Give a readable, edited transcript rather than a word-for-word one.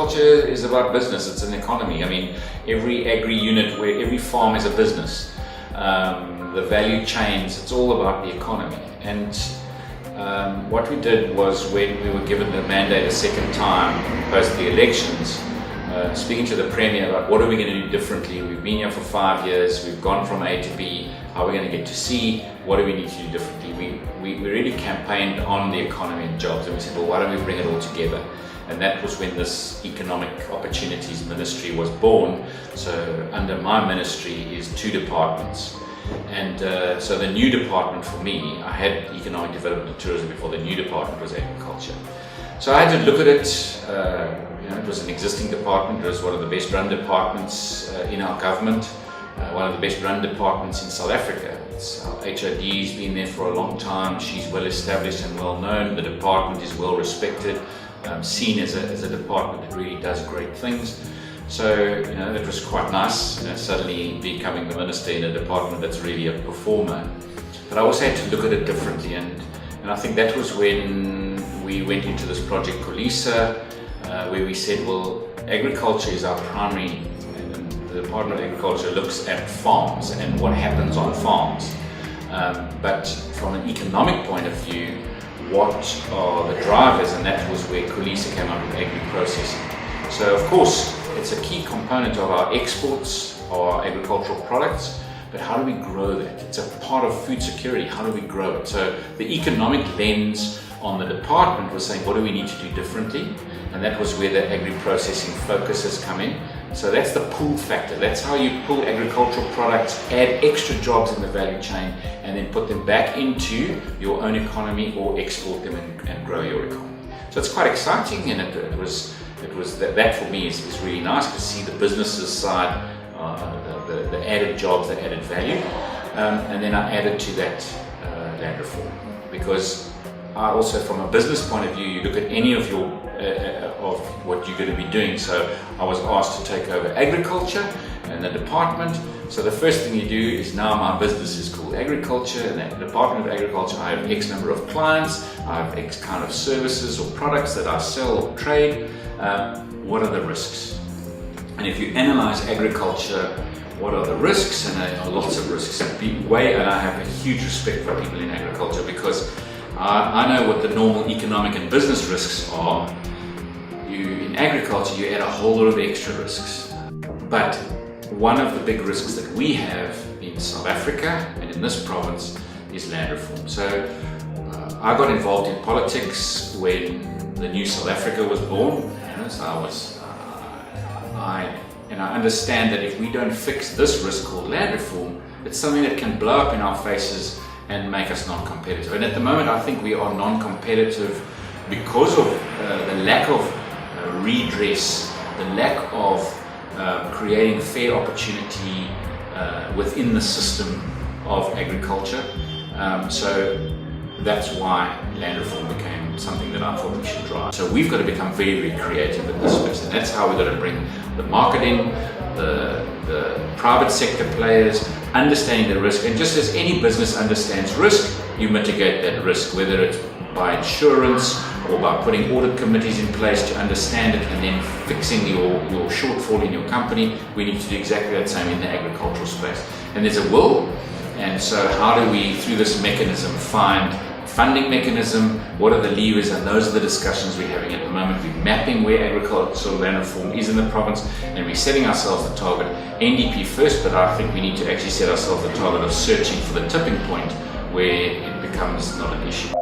agriculture is about business. It's an economy. I mean, every agri unit, where every farm is a business. The value chains, it's all about the economy. And what we did was, when we were given the mandate a second time post the elections, speaking to the Premier about what are we going to do differently. We've been here for 5 years, we've gone from A to B, how are we going to get to C, what do we need to do differently? We really campaigned on the economy and jobs, and we said, well, why don't we bring it all together? And that was when this Economic Opportunities Ministry was born. So under my ministry is 2 departments. And so the new department for me, I had Economic Development and Tourism before. The new department was Agriculture. So I had to look at it. It was an existing department. It was one of the best run departments in our government, one of the best run departments in South Africa. Our HOD's been there for a long time. She's well established and well known. The department is well respected, seen as a department that really does great things. So, it was quite nice, suddenly becoming the minister in a department that's really a performer. But I also had to look at it differently, and I think that was when we went into this project Khulisa, where we said, well, agriculture is our primary, and the Department of Agriculture looks at farms and what happens on farms. But from an economic point of view, what are the drivers? And that was where Khulisa came up with agri-processing. So of course, it's a key component of our exports, our agricultural products, but how do we grow that? It's a part of food security. How do we grow it? So the economic lens on the department was saying, what do we need to do differently? And that was where the agri-processing focus has come in. So that's the pull factor. That's how you pull agricultural products, add extra jobs in the value chain, and then put them back into your own economy or export them and grow your economy. So it's quite exciting, and it was that for me is really nice to see the businesses side, the added jobs, the added value, and then I added to that land reform, because I also, from a business point of view, you look at any of your of what you're going to be doing. So I was asked to take over agriculture and the department. So the first thing you do is, now my business is called agriculture, and at the Department of Agriculture I have X number of clients, I have X kind of services or products that I sell or trade. What are the risks? And if you analyze agriculture, what are the risks? And there are lots of risks. And I have a huge respect for people in agriculture, because I know what the normal economic and business risks are. In agriculture, you add a whole lot of extra risks. But one of the big risks that we have in South Africa and in this province is land reform. So I got involved in politics when the new South Africa was born. So I understand that if we don't fix this risk called land reform, it's something that can blow up in our faces and make us non-competitive. And at the moment, I think we are non-competitive because of the lack of redress, the lack of creating fair opportunity within the system of agriculture. So that's why land reform became something that I thought we should drive. So we've got to become very, very creative in this space, and that's how we've got to bring the market in, the private sector players, understanding the risk. And just as any business understands risk, you mitigate that risk, whether it's by insurance or by putting audit committees in place to understand it and then fixing your shortfall in your company. We need to do exactly that same in the agricultural space. And there's a will, and so how do we, through this mechanism, find funding mechanism, what are the levers? And those are the discussions we're having at the moment. We're mapping where agricultural land reform is in the province, and we're setting ourselves the target, NDP first, but I think we need to actually set ourselves the target of searching for the tipping point where it becomes not an issue.